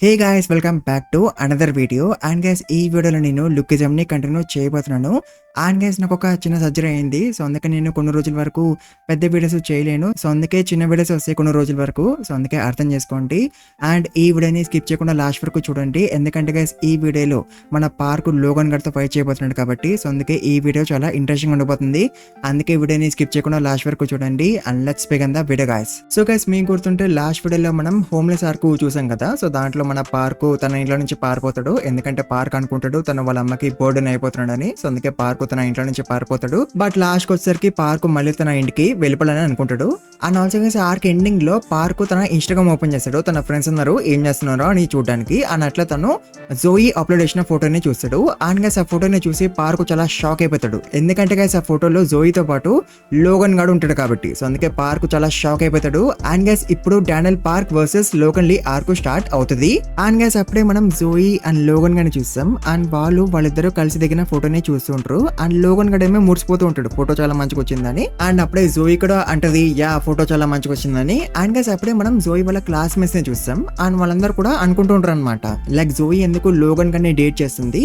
Hey guys, welcome back to another video. And guys, ఈ వీడియోలో నేను లుక్కిజంని కంటిన్యూ చేయబోతున్నాను. అండ్ గైస్, నాకు ఒక చిన్న సర్జరీ అయింది. సో అందుకే నేను కొన్ని రోజుల వరకు పెద్ద వీడియోస్ చేయలేను. సో అందుకే చిన్న వీడియోస్ వస్తాయి కొన్ని రోజుల వరకు. సో అందుకే అర్థం చేసుకోండి. అండ్ ఈ వీడియోని స్కిప్ చేయకుండా లాస్ట్ వరకు చూడండి. ఎందుకంటే గైస్, ఈ వీడియోలో మన పార్క్ లోగన్ గడ్తో ఫైట్ చేయబోతున్నాడు కాబట్టి. సో అందుకే ఈ వీడియో చాలా ఇంట్రెస్టింగ్ ఉండబోతుంది. అందుకే వీడియోని స్కిప్ చేయకుండా లాస్ట్ వరకు చూడండి. And let's begin the video guys. So guys, మీకు గుర్తుంటే లాస్ట్ వీడియోలో మనం హోమ్లెస్ ఆర్క్ చూసాం కదా. సో దాంట్లో మన పార్క్ తన ఇంట్లో నుంచి పారిపోతాడు. ఎందుకంటే పార్క్ అనుకుంటాడు తను వాళ్ళ అమ్మకి బోర్డెన్ అయిపోతున్నాడు అని. సో అందుకే పార్క్ తన ఇంట్లో నుంచి పారిపోతాడు. బట్ లాస్ట్ వచ్చేసరికి పార్క్ మళ్ళీ తన ఇంటికి వెళ్ళిపోవాలని అనుకుంటాడు. And also guys, arc ending లో పార్క్ తన ఇన్స్టాగ్రామ్ ఓపెన్ చేస్తాడు. తన ఫ్రెండ్స్ ఉన్నారు ఏం చేస్తున్నారో అని చూడడానికి. అండ్ అట్లా తను జోయి అప్లోడ్ చేసిన ఫోటోని చూస్తాడు. అండ్ గైస్, ఆ ఫోటోని చూసి పార్క్ చాలా షాక్ అయిపోతాడు. ఎందుకంటే గైస్, ఆ ఫోటోలో జోయితో పాటు లోగన్ గాడు ఉంటాడు కాబట్టి. సో అందుకే పార్క్ చాలా షాక్ అయిపోతాడు. అండ్ గైస్, ఇప్పుడు డానియల్ పార్క్ వర్సెస్ లోగన్ లీ ఆర్క్ స్టార్ట్ అవుతుంది. అండ్ గైస్, అప్పుడే మనం జోయి అండ్ లోగన్ గాని చూస్తాం. అండ్ వాళ్ళిద్దరూ కలిసి దిగిన ఫోటోని చూస్తుంటారు. అండ్ లోగన్ గడేమో మురిసిపోతూ ఉంటాడు ఫోటో చాలా మంచిగా వచ్చిందని. అండ్ అప్పుడే జోయి కూడా అంటది యా ఫోటో చాలా మంచిగా వచ్చిందని. అండ్ గైస్, అప్పుడే మనం జోయి వాళ్ళ క్లాస్మేట్స్ ని చూస్తాం. అండ్ వాళ్ళందరూ కూడా అనుకుంటూ ఉంటారు అనమాట, లైక్ జోయి ఎందుకు లోగన్ గన్ని డేట్ చేస్తుంది,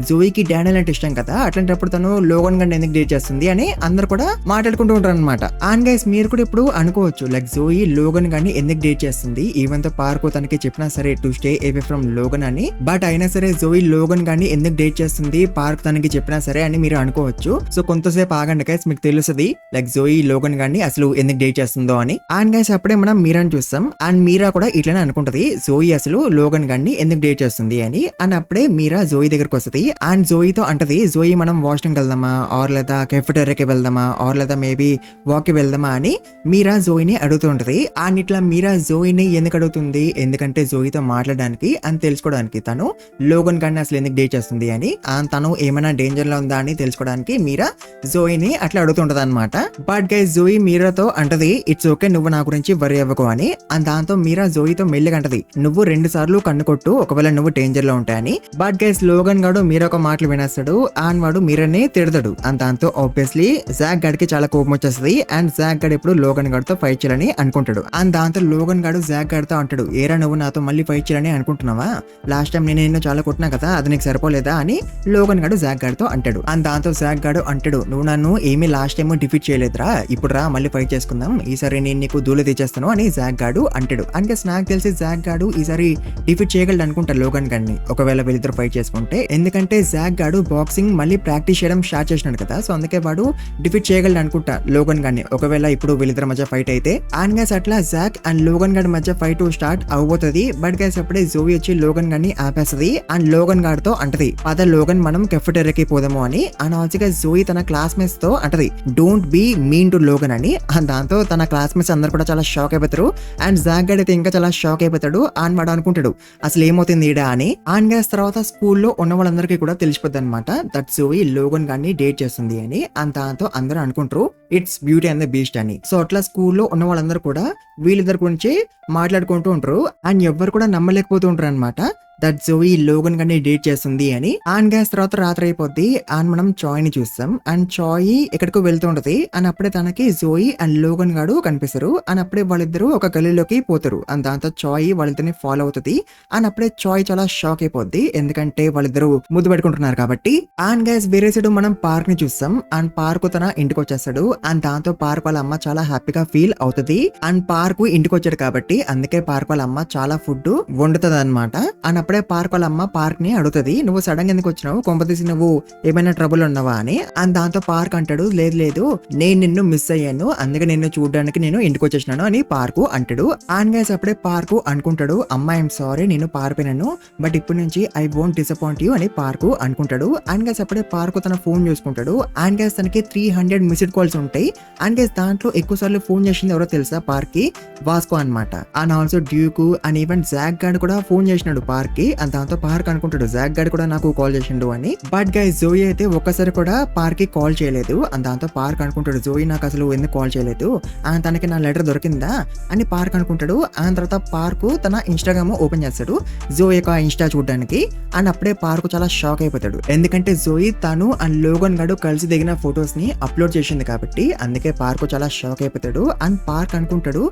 జోయికి డానియల్ అంటే ఇష్టం కదా, అట్లాంటప్పుడు తను లోగన్ గన్ని ఎందుకు డేట్ చేస్తుంది అని అందరు కూడా మాట్లాడుకుంటూ ఉంటారు అనమాట. అండ్ గైస్, మీరు కూడా ఇప్పుడు అనుకోవచ్చు, లైక్ జోయి లోగన్ గన్ని ఎందుకు డేట్ చేస్తుంది, ఈవెన్ తో పార్క్ తనకి చెప్పినా సరే to stay away from Logan అని. బట్ అయినా సరే జోయి లోగన్ గాని ఎందుకు డేట్ చేస్తుంది పార్క్ తనకి చెప్పినా సరే అని మీరు అనుకోవచ్చు. సో కొంతసేపు ఆగండి గైస్, మీకు తెలుస్తుంది లైక్ జోయి లోగన్ గాని అసలు ఎందుకు డేట్ చేస్తుందో అని. అండ్ గైస్, అప్పుడే మనం మీరాని చూస్తాం. అండ్ మీరా కూడా ఇట్లనే అనుకుంటది జోయి అసలు లోగన్ గాని ఎందుకు డేట్ చేస్తుంది అని. అండ్ అప్పుడే మీరా జోయి దగ్గరకు వస్తుంది. అండ్ జోయితో అంటది, జోయి మనం వాష్రూమ్ వెళ్దామా, ఆర్ లేదా కెఫెటేరియాకి వెళ్దామా, ఆర్ లేదా మేబీ వాక్ కి వెళ్దామా అని మీరా జోయిని అడుగుతూ ఉంటది. అండ్ ఇట్లా మీరా జోయిని ఎందుకు అడుగుతుంది, ఎందుకంటే జోయితో మాట్లాడడానికి అని తెలుసుకోవడానికి, తను లోగన్ గాన్ని అసలు ఎందుకు డేట్ చేస్తుంది అని, తను ఏమైనా డేంజర్ లో ఉందా అని తెలుసుకోవడానికి మీరా జోయిని అట్లా అడుగుతుంటది అనమాట. బట్ గైస్, జోయి మీరాతో అంటది ఇట్స్ ఓకే, నువ్వు నా గురించి వరి అవ్వకు అని. అండ్ దాంతో మీరా జోయితో మెల్లిగా అంటది, నువ్వు 2 సార్లు కన్ను కొట్టు ఒకవేళ నువ్వు డేంజర్ లో ఉంటాయని. బట్ గైస్, లోగన్ గాడు మీరా ఒక మాటలు వినేస్తాడు. అండ్ వాడు మీరాని తిడతాడు. అండ్ దాంతో ఆబ్వియస్లీ జాక్ గడికి చాలా కోపం వచ్చేస్తుంది. అండ్ జాక్ గడ్ ఇప్పుడు లోగన్ గడితో ఫైట్ చేయాలని అనుకుంటాడు. అండ్ దాంతో లోగన్ గాడు జాక్ గడితో అంటాడు, ఏరా నువ్వు నాతో మళ్ళీ ఫైట్ చేయాలని అనుకుంటున్నావా, లాస్ట్ టైం నేను నిన్ను చాలా కొట్టినా కదా, అది నీకు సరిపోలేదా అని లోగన్ గాడు జాక్ గాడితో అంటాడు. అండ్ దాంతో జాక్ గాడు అంటాడు, నువ్వు నన్ను ఏమీ లాస్ట్ టైం డిఫీట్ చేయలేదురా, ఇప్పుడు రా మళ్ళీ ఫైట్ చేసుకుందాం, ఈసారి నేను నీకు ధూళి తెచ్చేస్తాను అని జాక్ గాడు అంటాడు. అంటే నాకు తెలిసి జాక్ గాడు ఈసారి డిఫీట్ చేయగలడు అనుకుంటా లోగన్ గాడిని, ఒకవేళ వీళ్ళిద్దరు ఫైట్ చేసుకుంటే. ఎందుకంటే జాక్ గాడు బాక్సింగ్ మళ్ళీ ప్రాక్టీస్ చేయడం స్టార్ట్ చేసినాడు కదా. సో అందుకే వాడు డిఫీట్ చేయగలడు అనుకుంటా లోగన్ గాడిని, ఒకవేళ ఇప్పుడు వీళ్ళిద్దరి మధ్య ఫైట్ అయితే. అండ్ గైస్, అట్లా జాక్ అండ్ లోగన్ గాడి మధ్య ఫైట్ స్టార్ట్ అవబోతుంది. బట్ గైస్, అప్పుడే జోయి వచ్చి లోగన్ గాడిని ఆపేస్తుంది. అండ్ లోగన్ గాడితో అంటది, పద లోగన్ మనం కెఫెటేరియాకి పోదాము అని. అండ్ ఆల్సోగా జోయి తన క్లాస్మేట్స్ తో అంటది, don't be mean to Logan అని. అండ్ దాంతో తన క్లాస్మేట్స్ అందరు కూడా చాలా షాక్ అయిపోతారు. అండ్ జాక్ గడ్ అయితే ఇంకా చాలా షాక్ అయిపోతాడు. అండ్ వాడు అనుకుంటాడు అసలు ఏమవుతుంది ఈడ అని. అండ్ గైస్, తర్వాత స్కూల్లో ఉన్న వాళ్ళందరికీ కూడా తెలిసిపోద్ది అనమాట దట్ జోయి లోగన్ గాడిని డేట్ చేస్తుంది అని. అండ్ దాంతో అందరూ అనుకుంటారు it's beauty and the beast అని. సో అట్లా స్కూల్లో ఉన్న వాళ్ళందరూ కూడా వీళ్ళిద్దరి గురించి మాట్లాడుకుంటూ ఉంటారు. అండ్ ఎవ్వరు కూడా నమ్మలేకపోతూ ఉంటారు అనమాట దట్ జోయి లోగన్ గాని డేట్ చేస్తుంది అని. అండ్ గ్యాస్, తర్వాత రాత్రి అయిపోద్ది. అండ్ మనం చాయ్ ని చూస్తాం. అండ్ చాయ్ ఎక్కడికో వెళ్తూ ఉంటది. అండ్ అప్పుడే తనకి జోయి అండ్ లోగన్ గాడు కనిపిస్తారు. అండ్ అప్పుడే వాళ్ళిద్దరు ఒక గలీలోకి పోతారు. అండ్ దాంతో చాయ్ వాళ్ళిద్దరిని ఫాలో అవుతుంది. అండ్ అప్పుడే చాయ్ చాలా షాక్ అయిపోద్ది, ఎందుకంటే వాళ్ళిద్దరు ముద్దు పెట్టుకుంటున్నారు కాబట్టి. అండ్ గ్యాస్, వేరే సైడ్ మనం పార్క్ ని చూస్తాం. అండ్ పార్క్ తన ఇంటికి వచ్చేస్తాడు. అండ్ దాంతో పార్క్ వాళ్ళ అమ్మ చాలా హ్యాపీగా ఫీల్ అవుతుంది. అండ్ పార్క్ ఇంటికి వచ్చాడు కాబట్టి అందుకే పార్క్ వాళ్ళ అమ్మ చాలా ఫుడ్ వండుతుంది అనమాట. అండ్ అప్పుడే పార్క్ వాళ్ళ అమ్మ పార్క్ ని అడుగుతుంది, నువ్వు సడన్ గా ఎందుకు వచ్చినావు, కొంపతీసి నువ్వు ఏమైనా ట్రబుల్ ఉన్నావా అని. అండ్ దాంతో పార్క్ అంటాడు, లేదు లేదు నేను నిన్ను మిస్ అయ్యాను, అందుకే నిన్ను చూడడానికి నేను ఇంటికి వచ్చేసినాను అని పార్క్ అంటాడు. అండ్ గైస్, అప్పుడే పార్క్ అనుకుంటాడు, అమ్మ ఐఎమ్ సారీ నేను పారిపోయినాను, బట్ ఇప్పటి నుంచి ఐ వోంట్ డిసప్పాయింట్ యూ అని పార్క్ అనుకుంటాడు. అండ్ గైస్, అప్పుడే పార్క్ తన ఫోన్ చూసుకుంటాడు. అండ్ గైస్, తనకి 300 మిస్డ్ కాల్స్ ఉంటాయి. అండ్ గైస్, దాంట్లో ఎక్కువ సార్లు ఫోన్ చేసింది ఎవరో తెలుసా, పార్క్ కి వాస్కో అనమాట. And also Duke and even Jack God కూడా ఫోన్ చేసినాడు పార్క్ కి. చేయడానికి. అండ్ దాంతో పార్క్ అనుకుంటాడు జాక్ గాడు కూడా నాకు కాల్ చేసిండు అని. బట్ గైస్ జోయి అయితే ఒక్కసారి కూడా పార్క్ కి కాల్ చేయలేదు. అండ్ దాంతో పార్క్ అనుకుంటాడు జోయి నాకు అసలు ఎందుకు కాల్ చేయలేదు, అండ్ తనకి నా లెటర్ దొరికిందా అని పార్క్ అనుకుంటాడు. అండ్ తర్వాత పార్క్ తన ఇన్స్టాగ్రామ్ ఓపెన్ చేస్తాడు జోయి యొక్క ఇన్స్టా చూడడానికి. అండ్ అప్పుడే పార్క్ చాలా షాక్ అయిపోతాడు, ఎందుకంటే జోయి తను అండ్ లోగన్ గడు కలిసి దిగిన ఫొటోస్ ని అప్లోడ్ చేసింది కాబట్టి. అందుకే పార్క్ చాలా షాక్ అయిపోతాడు. అండ్ పార్క్ అనుకుంటాడు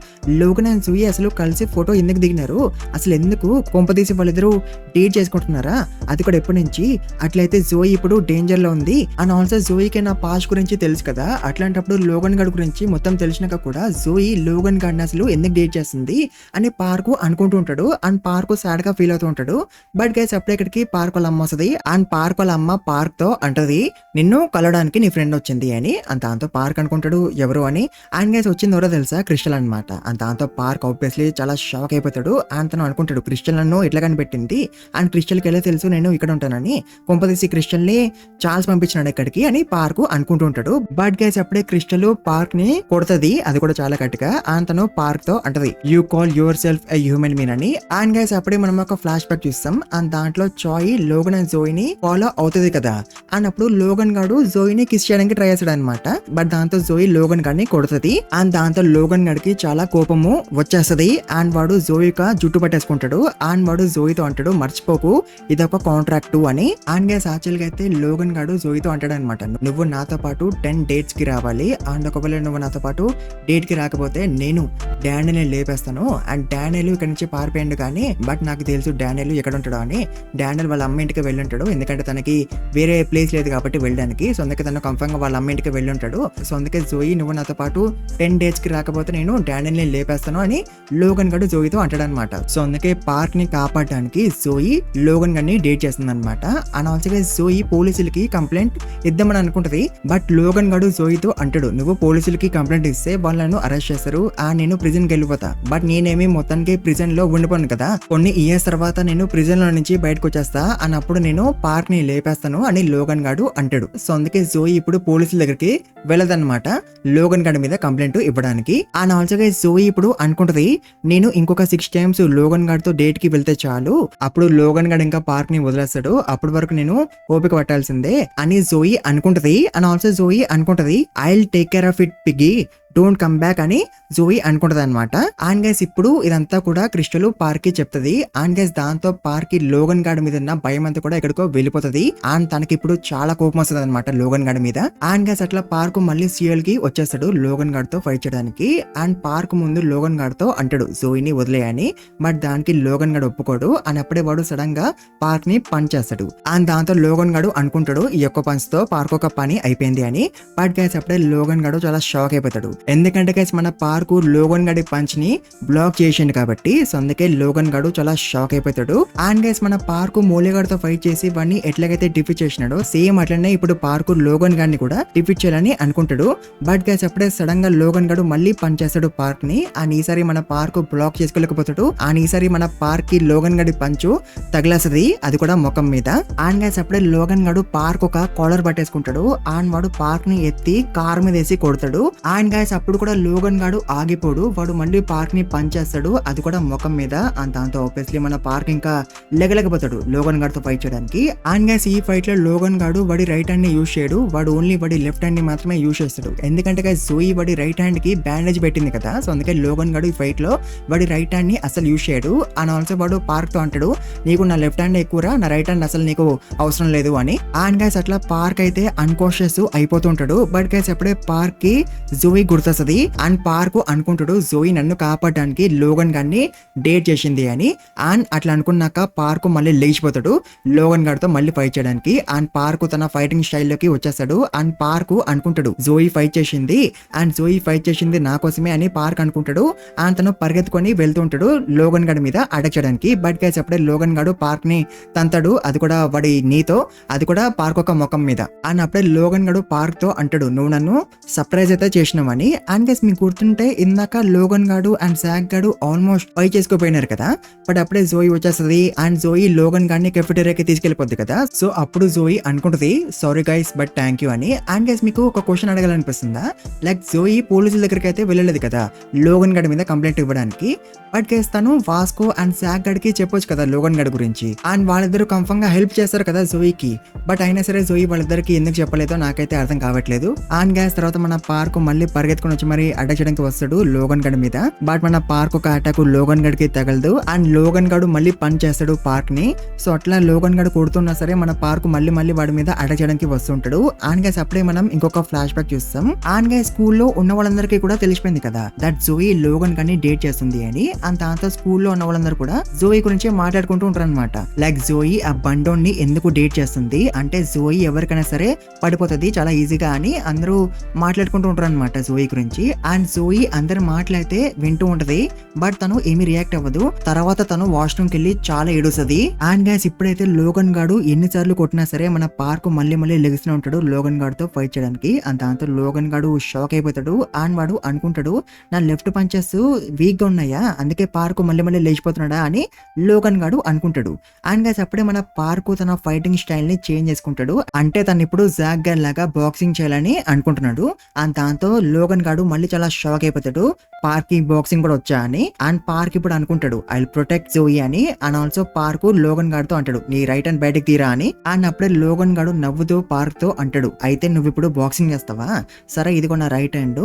లోగన్ అండ్ జోయి అసలు కలిసి ఫోటో ఎందుకు దిగినారు, అసలు ఎందుకు కొంపదీసి వాళ్ళిద్దరూ డేట్ చేసుకుంటున్నారా, అది కూడా ఎప్పటి నుంచి. అట్లయితే జోయి ఇప్పుడు డేంజర్ లో ఉంది. అండ్ ఆల్సో జోయికి నా పాస్ట్ గురించి తెలుసు కదా, అట్లాంటప్పుడు లోగన్ గడ్ గురించి మొత్తం తెలిసినాక కూడా జోయి లోగన్ గడ్ అసలు ఎందుకు డేట్ చేస్తుంది అని పార్క్ అనుకుంటూ ఉంటాడు. అండ్ పార్క్ సాడ్ గా ఫీల్ అవుతూ ఉంటాడు. బట్ గైస్ అప్పుడే ఇక్కడికి పార్క్ వాళ్ళ అమ్మ వస్తుంది. అండ్ పార్క్ వాళ్ళ అమ్మ పార్క్ తో అంటది నిన్ను కలవడానికి నీ ఫ్రెండ్ వచ్చింది అని. అండ్ దాంతో పార్క్ అనుకుంటాడు ఎవరు అని. అండ్ గైస్ వచ్చింది ఎవరో తెలుసా, క్రిస్టల్ అనమాట. అండ్ దాంతో పార్క్ ఆబ్వియస్లీ చాలా షాక్ అయిపోతాడు. అండ్ తను అనుకుంటాడు క్రిస్టల్ నన్ను ఇట్లా కనిపెట్టింది, అండ్ క్రిస్టల్ కి ఎలా తెలుసు నేను ఇక్కడ ఉంటానని, కొంపదీసి క్రిస్టల్ ని చార్ల్స్ పంపించినాడు ఇక్కడికి అని పార్క్ అనుకుంటూ ఉంటాడు. బట్ గైస్ అప్పుడే క్రిస్టల్ పార్క్ ని కొడుతుంది, అది కూడా చాలా గట్టిగా. అండ్ తను పార్క్ తో అంటది you call your self a human been అని. అండ్ గైస్ అప్పుడే మనం ఒక ఫ్లాష్ బ్యాక్ చూస్తాం. అండ్ దాంట్లో చాయ్ లోగన్ అండ్ జోయిని ఫాలో అవుతుంది కదా. అండ్ అప్పుడు లోగన్ గాడు జోయిని కిస్ చేయడానికి ట్రై చేస్తాడు అనమాట. బట్ దాంతో జోయి లోగన్ గాడిని కొడుతుంది. అండ్ దాంతో లోగన్ గడికి చాలా కోపము వచ్చేస్తది. అండ్ వాడు జోయిక జుట్టు పట్టేసుకుంటాడు. అండ్ వాడు జోయితో అంటాడు మర్చిపోకు ఇదొక కాంట్రాక్ట్ అని. అండ్ గైస్ యాక్చువల్ గా అయితే లోగన్ గాడు జోయితో అంటాడు అనమాట, నువ్వు నాతో పాటు 10 డేట్స్ కి రావాలి. అండ్ ఒకవేళ నువ్వు నాతో పాటు డేట్ కి రాకపోతే నేను డానియల్ లేపేస్తాను. అండ్ డానియల్ ఇక్కడ నుంచి పారిపోయాడు కానీ బట్ నాకు తెలుసు డానియల్ ఎక్కడ ఉంటాడో అని. డానియల్ వాళ్ళ అమ్మ ఇంటికి వెళ్ళి ఉంటాడు, ఎందుకంటే తనకి వేరే ప్లేస్ లేదు కాబట్టి వెళ్ళడానికి. సో అందుకే తను కన్ఫర్మ్ గా వాళ్ళ అమ్మ ఇంటికి వెళ్ళి ఉంటాడు. సో అందుకే జోయి నువ్వు నాతో పాటు 10 డేట్స్ కి రాకపోతే నేను డానియల్ ని లేపేస్తాను అని లోగన్ గడు జోయితో అంటాడు అనమాట. సో అందుకే పార్క్ ని కాపాడడానికి జోయి లోగన్ గడిని డేట్ చేస్తుంది అనమాట. అండ్ ఆల్సో జోయి పోలీసులకి కంప్లైంట్ ఇద్దామని అనుకుంటది. బట్ లోగన్ గడు జోయితో అంటాడు నువ్వు పోలీసులకి కంప్లైంట్ ఇస్తే వాళ్ళను అరెస్ట్ చేస్తారు, అండ్ నేను ప్రిజన్ కి వెళ్ళిపోతా. బట్ నేనేమి మొత్తానికి ప్రిజన్ లో ఉండిపోను కదా, కొన్ని ఇయర్స్ తర్వాత నేను ప్రిజన్ లో నుంచి బయటకు వచ్చేస్తా, అని అప్పుడు నేను పార్క్ ని లేపేస్తాను అని లోగన్ గాడు అంటాడు. సో అందుకే జోయి ఇప్పుడు పోలీసుల దగ్గరికి వెళ్ళదన్నమాట లోగన్ గడి మీద కంప్లైంట్ ఇవ్వడానికి. అండ్ ఆల్సో జోయి ఇప్పుడు అనుకుంటది నేను ఇంకొక 6 టైమ్స్ లోగన్ గాడ్ తో డేట్ కి వెళ్తే చాలు, అప్పుడు లోగన్ గడ్ ఇంకా పార్క్ ని వదిలేస్తాడు, అప్పటి వరకు నేను ఓపిక పట్టాల్సిందే అని జోయి అనుకుంటది. అండ్ ఆల్సో జోయి అనుకుంటది I will take care of it piggy don't come back అని జోయి అనుకుంటది అనమాట. అండ్ గైస్ ఇప్పుడు ఇదంతా కూడా క్రిస్టల్ పార్క్ కి చెప్తది. అండ్ గైస్ దాంతో పార్క్ కి లోగన్ గాడి మీద ఉన్న భయం అంతా కూడా ఎక్కడికో వెళ్ళిపోతుంది. అండ్ తనకి ఇప్పుడు చాలా కోపం వస్తుంది అనమాట లోగన్ గాడి మీద. అండ్ గైస్ అట్లా పార్క్ మళ్ళీ సిఎల్ కి వచ్చేస్తాడు లోగన్ గాడ్ తో ఫైట్ చేయడానికి. అండ్ పార్క్ ముందు లోగన్ గాడ్ తో అంటాడు జోయిని వదిలేయని. బట్ దానికి లోగన్ గాడు ఒప్పుకోడు. అని అప్పుడే వాడు సడన్ గా పార్క్ ని పంచ్ చేస్తాడు. అండ్ దాంతో లోగన్ గాడు అనుకుంటాడు ఈ యొక్క పంచ్ తో పార్క్ ఒక పని అయిపోయింది అని. బట్ గైస్ అప్పుడే లోగన్ గాడు చాలా షాక్ అయిపోతాడు, ఎందుకంటే గైస్ మన పార్క్ లోగన్ గడి పంచ్ ని బ్లాక్ చేసిండు కాబట్టి. సో అందుకే లోగన్ గడు చాలా షాక్ అయిపోతాడు. అండ్ గైస్ మన పార్క్ మోలిగాడితో ఫైట్ చేసి వాడిని ఎట్లాగైతే డిఫీట్ చేసినాడో సేమ్ అట్లనే ఇప్పుడు పార్క్ లోగన్ గాడిని కూడా డిఫీట్ చేయాలని అనుకుంటాడు. బట్ గైస్ అప్పుడే సడన్ గా లోగన్ గడు మళ్ళీ పంచ్ చేస్తాడు పార్క్ ని. అండ్ ఈసారి మన పార్క్ బ్లాక్ చేసుకోలేకపోతాడు. అండ్ ఈసారి మన పార్క్ కి లోగన్ గడి పంచు తగిలేస్తుంది, అది కూడా ముఖం మీద. అండ్ గైస్ అప్పుడే లోగన్ గడు పార్క్ ఒక కాలర్ పట్టేసుకుంటాడు. అండ్ వాడు పార్క్ ని ఎత్తి కార్ మీద వేసి కొడతాడు. అండ్ గైస్ అప్పుడు కూడా లోగన్ గాడు ఆగిపోడు, వాడు మళ్ళీ పార్క్ ని పంచ్ చేస్తాడు, అది కూడా ముఖం మీద. అండ్ దాంతో ఆబ్వియస్లీ మన పార్క్ ఇంకా లెగలేకపోతాడు లోగన్ గాడ్ తో ఫైట్ చేయడానికి. అండ్ గైస్ ఈ ఫైట్ లో లోగన్ గాడు వాడి రైట్ హ్యాండ్ ని యూజ్ చేయడు, వాడు ఓన్లీ వాడి లెఫ్ట్ హ్యాండ్ ని మాత్రమే యూజ్ చేస్తాడు. ఎందుకంటే గైస్ జోయి వాడి రైట్ హ్యాండ్ కి బ్యాండేజ్ పెట్టింది కదా. సో అందుకే లోగన్ గాడు ఈ ఫైట్ లో వాడి రైట్ హ్యాండ్ ని అసలు యూజ్ చేయడు. అండ్ ఆల్సో వాడు పార్క్ తో అంటాడు నీకు నా లెఫ్ట్ హ్యాండ్ ఎక్కువరా, నా రైట్ హ్యాండ్ అసలు నీకు అవసరం లేదు అని. అండ్ గైస్ అట్లా పార్క్ అయితే అన్కాన్షియస్ అయిపోతుంటాడు. బట్ గైస్ అప్పుడే పార్క్ కి జోయి గుర్తొస్తుంది. అండ్ పార్క్ అనుకుంటాడు జోయి నన్ను కాపాడడానికి లోగన్ గాడిని డేట్ చేసింది అని. అండ్ అట్లా అనుకున్నాక పార్క్ మళ్ళీ లేచిపోతాడు లోగన్ గాడితో మళ్ళీ ఫైట్ చేయడానికి. అండ్ పార్క్ తన ఫైటింగ్ స్టైల్లోకి వచ్చేస్తాడు. అండ్ పార్క్ అనుకుంటాడు జోయి ఫైట్ చేసింది, అండ్ జోయి ఫైట్ చేసింది నా కోసమే అని పార్క్ అనుకుంటాడు. అండ్ తను పరిగెత్తుకొని వెళ్తుంటాడు లోగన్ గాడి మీద అటాక్ చేయడానికి. బట్ గైస్ అప్పుడే లోగన్ గాడు పార్క్ ని తంతాడు, అది కూడా వాడి నీతో, అది కూడా పార్క్ ఒక ముఖం మీద. అండ్ అప్పుడే లోగన్ గాడు పార్క్ తో అంటాడు నువ్వు నన్ను సర్ప్రైజ్ అయితే చేసినావని. అండ్ గైస్ మీకు గుర్తుంటే ఇందాక లోగన్ గాడు అండ్ జాక్ గాడు ఆల్మోస్ట్ ఫైట్ చేసుకోపోయినారు కదా, బట్ అప్పుడే జోయి వచ్చేస్తుంది అండ్ జోయి లోగన్ గాడిని కెఫెటేరియాకి తీసుకెళ్లిపోద్ది కదా. సో అప్పుడు జోయి అనుకుంటది sorry guys but thank you అని. అండ్ గైస్ మీకు ఒక క్వశ్చన్ అడగాలనిపిస్తుందా, లైక్ జోయి పోలీసుల దగ్గరికి అయితే వెళ్ళలేదు కదా లోగన్ గడి మీద కంప్లైంట్ ఇవ్వడానికి, బట్ గైస్ తను వాస్కో అండ్ జాక్ గడికి చెప్పొచ్చు కదా లోగన్ గడి గురించి, అండ్ వాళ్ళిద్దరు కన్ఫర్మ్ గా హెల్ప్ చేస్తారు కదా జోయికి. బట్ అయినా సరే జోయి వాళ్ళిద్దరికి ఎందుకు చెప్పలేదో నాకైతే అర్థం కావట్లేదు. అండ్ గైస్ తర్వాత మన పార్క్ మళ్ళీ పరిగెత్తుకుని వచ్చి మరి అటాక్ చేయడానికి వస్తాడు లోగన్ గడి మీద, బట్ మన పార్క్ ఒక అటాక్ లోగన్ గడికి తగలదు అండ్ లోగన్ గడు మళ్ళీ పని చేస్తాడు పార్క్ ని. సో అట్లా లోగన్ గడు కొడుతున్నా సరే మన పార్క్ మళ్ళీ వాడి మీద అటాక్ చేయడానికి వస్తుంటాడు. అండ్ గైస్ అప్పుడే మనం ఇంకొక ఫ్లాష్ బ్యాక్ చూస్తాం. అండ్ గైస్ స్కూల్లో ఉన్న వాళ్ళందరికీ కూడా తెలిసిపోయింది కదా దట్ జోయి లోగన్ గడిని డేట్ చేస్తుంది అని. అండ్ దాంతో స్కూల్లో ఉన్న వాళ్ళందరూ కూడా జోయి గురించి మాట్లాడుకుంటూ ఉంటారు అనమాట. లైక్ జోయి ఆ బండోన్ని ఎందుకు డేట్ చేస్తుంది అంటే జోయి ఎవరికైనా సరే పడిపోతుంది చాలా ఈజీగా అని అందరూ మాట్లాడుకుంటూ ఉంటారు అనమాట జోయి గురించి. అండ్ జోయి అందరు మాట్లాడితే వింటూ ఉంటది, బట్ తను ఏమి రియాక్ట్ అవ్వదు. తర్వాత తను వాష్రూమ్ కి వెళ్ళి చాలా ఏడుస్తుంది. అండ్ గైస్ ఇప్పుడైతే లోగన్ గాడు ఎన్నిసార్లు కొట్టినా సరే మన పార్క్ మళ్ళీ లెగిస్తూనే ఉంటాడు లోగన్ గాడ్ తో ఫైట్ చేయడానికి. అండ్ దాంతో లోగన్ గాడు షాక్ అయిపోతాడు అండ్ వాడు అనుకుంటాడు నా లెఫ్ట్ పంచెస్ వీక్ గా ఉన్నాయా అందుకే పార్క్ మళ్ళీ లేచిపోతున్నాడా అని లోగన్ గాడు అనుకుంటాడు. అండ్ గైస్ అప్పుడే మన పార్క్ తన ఫైటింగ్ స్టైల్ ని చేంజ్ చేసుకుంటాడు, అంటే తను ఇప్పుడు జాక్ గాడ్ లాగా బాక్సింగ్ చేయాలని అనుకుంటున్నాడు. అండ్ దాంతో లోగన్ గాడు మళ్ళీ చాలా షాక్ అయిపోతాడు పార్క్ కి బాక్సింగ్ కూడా వచ్చా అని. అండ్ పార్క్ ఇప్పుడు అనుకుంటాడు ఐ ప్రొటెక్ట్ జోయి అని. And also park Logan God తో అంటాడు నీ రైట్ హ్యాండ్ బయటకు తీరా అని. అండ్ అప్పుడే లోగన్ గాడు నవ్వుతూ పార్క్ తో అంటాడు అయితే నువ్వు ఇప్పుడు బాక్సింగ్ చేస్తావా, సరే ఇదిగో నా రైట్ హ్యాండ్,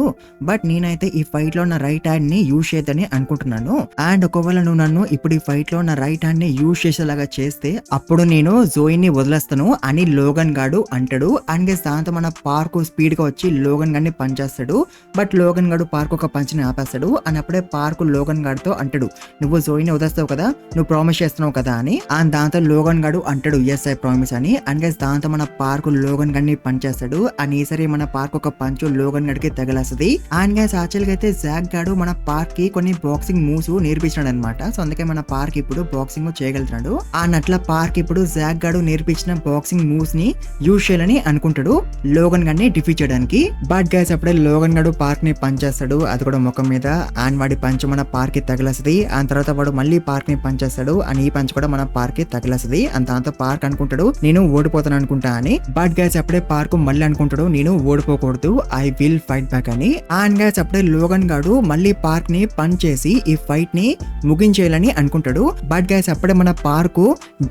బట్ నేనైతే ఈ ఫైట్ లో నా రైట్ హ్యాండ్ ని యూజ్ చేయదని అనుకుంటున్నాను. అండ్ ఒకవేళ నువ్వు నన్ను ఇప్పుడు ఈ ఫైట్ లో నా రైట్ హ్యాండ్ ని యూజ్ చేసేలాగా చేస్తే అప్పుడు నేను జోయిని వదిలేస్తాను అని లోగన్ గాడు అంటాడు. అండ్ దాంతో మన పార్క్ స్పీడ్ గా వచ్చి లోగన్ గాడిని పంచేస్తాడు, బట్ లోగన్ గాడు పార్క్ ఒక పంచ్ ని ఆపేస్తాడు. అని అప్పుడే పార్క్ లోగన్ గాడితో అంటాడు నువ్వు జోయిని వదిలేస్తావు కదా, నువ్వు ప్రామిస్ చేస్తున్నావు కదా అని. అండ్ దాంతో లోగన్ గాడు అంటాడు ఎస్ ఐ ప్రామిస్ అని. అండ్ గైస్ దాంతో మన పార్క్ లోగన్ గడిని పంచేస్తాడు. అండ్ ఈసారి మన పార్క్ ఒక పంచు లోగన్ గడికి తగలేస్తుంది. అండ్ గైస్ యాక్చువల్ గా అయితే జాక్ గాడు మన పార్క్ కి కొన్ని బాక్సింగ్ మూవ్స్ నేర్పించాడు అనమాట. సో అందుకే మన పార్క్ ఇప్పుడు బాక్సింగ్ చేయగలుగుతాడు. అండ్ అట్లా పార్క్ ఇప్పుడు జాక్ గాడు నేర్పించిన బాక్సింగ్ మూవ్స్ ని యూజ్ చేయాలని అనుకుంటాడు లోగన్ గడిని డిఫీట్ చేయడానికి. బట్ గైస్ అప్పుడే లోగన్ గడు పార్క్ ని పంచేస్తాడు, అది కూడా ముఖం మీద. అండ్ వాడి పంచ్ మన పార్క్ కి తగిలేస్తుంది. అండ్ తర్వాత వాడు మళ్ళీ పార్క్ ని పంచేస్తాడు అండ్ ఈ పంచ్ కూడా మన పార్క్ కి తగిలేస్తుంది. అండ్ దాంతో పార్క్ అనుకుంటాడు నేను ఓడిపోతాను అనుకుంటా అని. బట్ గైస్ అప్పుడే పార్క్ మళ్ళీ అనుకుంటాడు నేను ఓడిపోకూడదు ఐ విల్ ఫైట్ బ్యాక్ అని. అండ్ గైస్ అప్పుడే లోగన్ గాడు మళ్ళీ పార్క్ ని పంచ్ చేసి ఈ ఫైట్ ని ముగించేయాలని అనుకుంటాడు. బట్ గైస్ అప్పుడే మన పార్క్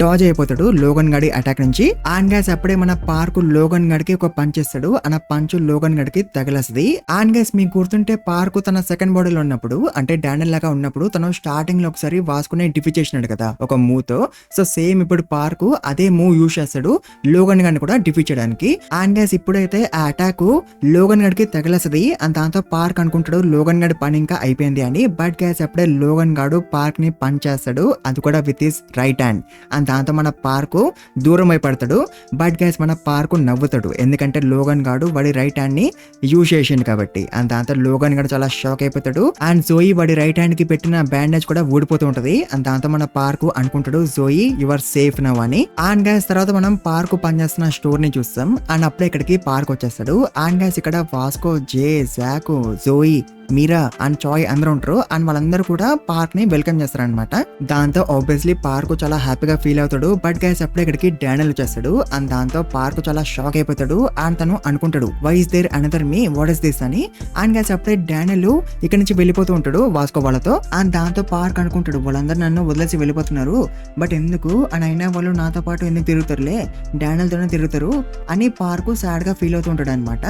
డాజ్ అయిపోతాడు లోగన్ గడి అటాక్ నుంచి. అండ్ గైస్ అప్పుడే మన పార్క్ లోగన్ గడికి ఒక పంచ్ ఇస్తాడు, ఆ పంచ్ లోగన్ గడికి తగిలేస్తుంది. అండ్ గైస్ మీకు గుర్తుంటే పార్క్ తన సెకండ్ బాడీలో ఉన్నప్పుడు అంటే డానియల్ లాగా ఉన్నప్పుడు తను స్టార్టింగ్ లో ఒకసారి వాస్కుని డిఫీట్ చేసినాడు కదా ఒక మూవ్ తో. సో సేమ్ ఇప్పుడు పార్క్ అదే మూవ్ యూజ్ చేస్తాడు లోగన్ గడిని కూడా డిఫీట్ చేయడానికి. అండ్ గైస్ ఇప్పుడైతే ఆ అటాక్ లోగన్ గడికి తగిలేస్తుంది. అండ్ దాంతో పార్క్ అనుకుంటాడు లోగన్ గడి పని ఇంకా అయిపోయింది అని. బట్ గైస్ అప్పుడే లోగన్ గాడు పార్క్ ని పంచ్ చేస్తాడు, అది కూడా with his right hand. And దాంతో మన పార్క్ దూరం అయిపడతాడు. బట్ గైస్ మన పార్క్ నవ్వుతాడు ఎందుకంటే లోగన్ గాడు వాడి రైట్ హ్యాండ్ ని యూజ్ చేసిండు కాబట్టి. అండ్ దాంతో లోగన్ గాడు చాలా షాక్ అయిపోతాడు. అండ్ జోయి వాడి రైట్ హ్యాండ్ కి పెట్టిన బ్యాండేజ్ కూడా ఊడిపోతూ ఉంటది. అండ్ దాంతో మన పార్క్ అనుకుంటాడు జోయి యు ఆర్ సేఫ్ నవ్ అని. అండ్ గైస్ తర్వాత మనం పార్క్ పనిచేస్తున్న స్టోర్ ని చూస్తాం. అండ్ అప్పుడే ఇక్కడికి పార్క్ వచ్చేస్తాడు. అండ్ గైస్ ఇక్కడ Vasco, Jay, Jack, Joey, Meera and Chai అందరూ ఉంటారు. అండ్ వాళ్ళందరూ కూడా పార్క్ ని వెల్కమ్ చేస్తారు అనమాట. దాంతో ఆబ్వియస్లీ పార్క్ చాలా హ్యాపీగా ఫీల్ అవుతాడు. బట్ గైస్ అప్పుడే ఇక్కడికి డానియల్ వచ్చేస్తాడు. అండ్ దాంతో పార్క్ చాలా షాక్ అయిపోతాడు. అండ్ తను అనుకుంటాడు why is there another me what is this అని. అండ్ గైస్ అప్పుడే డానియల్ ఇక్కడ నుంచి వెళ్ళిపోతూ ఉంటాడు వాస్కో వాళ్ళతో. అండ్ దాంతో పార్క్ అనుకుంటాడు వాళ్ళందరూ నన్ను వదిలేసి వెళ్ళిపోతున్నారు, బట్ ఎందుకు అని అయినా వాళ్ళు నాతో పాటు ఎందుకు తిరుగుతారులే డానియల్ తోనే తిరుగుతారు అని పార్క్ సాడ్ గా ఫీల్ అవుతూ ఉంటాడు అనమాట.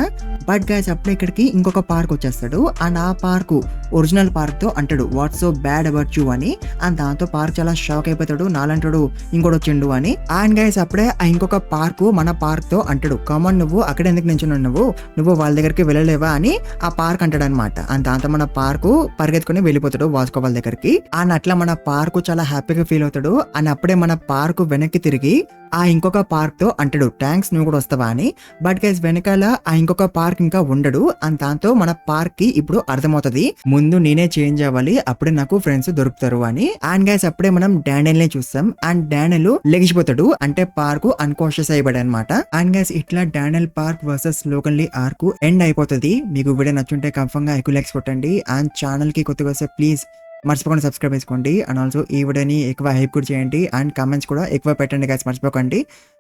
బట్ గైస్ అప్పుడే ఇక్కడికి ఇంకొక పార్క్ వచ్చేస్తాడు. అండ్ ఆ పార్క్ ఒరిజినల్ పార్క్ తో అంటాడు what's so bad about you అని. అండ్ దాంతో పార్క్ చాలా షాక్ అయిపోతాడు నాలంటాడు ఇంకోటి వచ్చిండు అని. అండ్ గైస్ అప్పుడే ఇంకొక పార్క్ మన పార్క్ తో అంటాడు కమాన్ నువ్వు అక్కడ ఎందుకు నించున్నావు, నువ్వు వాళ్ళ దగ్గరికి వెళ్ళలేవా అని ఆ పార్క్ అంటాడు అనమాట. అండ్ దాంతో మన పార్క్ పరిగెత్తుకుని వెళ్ళిపోతాడు వాస్కో వాళ్ళ దగ్గరికి. అండ్ అట్లా మన పార్క్ చాలా హ్యాపీగా ఫీల్ అవుతాడు. అండ్ అప్పుడే మన పార్క్ వెనక్కి తిరిగి ఆ ఇంకొక పార్క్ తో అంటాడు థ్యాంక్స్ నువ్వు కూడా వస్తావా అని. బట్ గైస్ వెనకాల ఆ ఇంకొక పార్క్ ఇంకా ఉండడు అండ్ దాంతో మన పార్క్ కి ఇప్పుడు అర్థమవుతుంది ముందు నేనే చేంజ్ అవ్వాలి అప్పుడే నాకు ఫ్రెండ్స్ దొరుకుతారు అని. అండ్ గైస్ అప్పుడే మనం డానియల్ ని చూస్తాం అండ్ డానియల్ లెగిసిపోతాడు అంటే పార్క్ అన్కాన్షియస్ అయిపోయాడు అనమాట. అండ్ గైస్ ఇట్లా Daniel park versus locally arc end అయిపోతుంది. మీకు వీడియో నచ్చుంటే కన్ఫర్మ్ గా ఎక్కువ లైక్స్ కొట్టండి అండ్ ఛానల్ కి కొత్తగా వస్తే ప్లీజ్ మర్చిపోకుండా సబ్స్క్రైబ్ చేసుకోండి అండ్ ఆల్సో ఈ వీడియోని ఎక్కువ హైప్ కూడా చేయండి అండ్ కామెంట్స్ కూడా ఎక్కువ పెట్టండి గైస్ మర్చిపోకండి.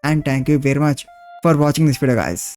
And thank you very much for watching this video guys.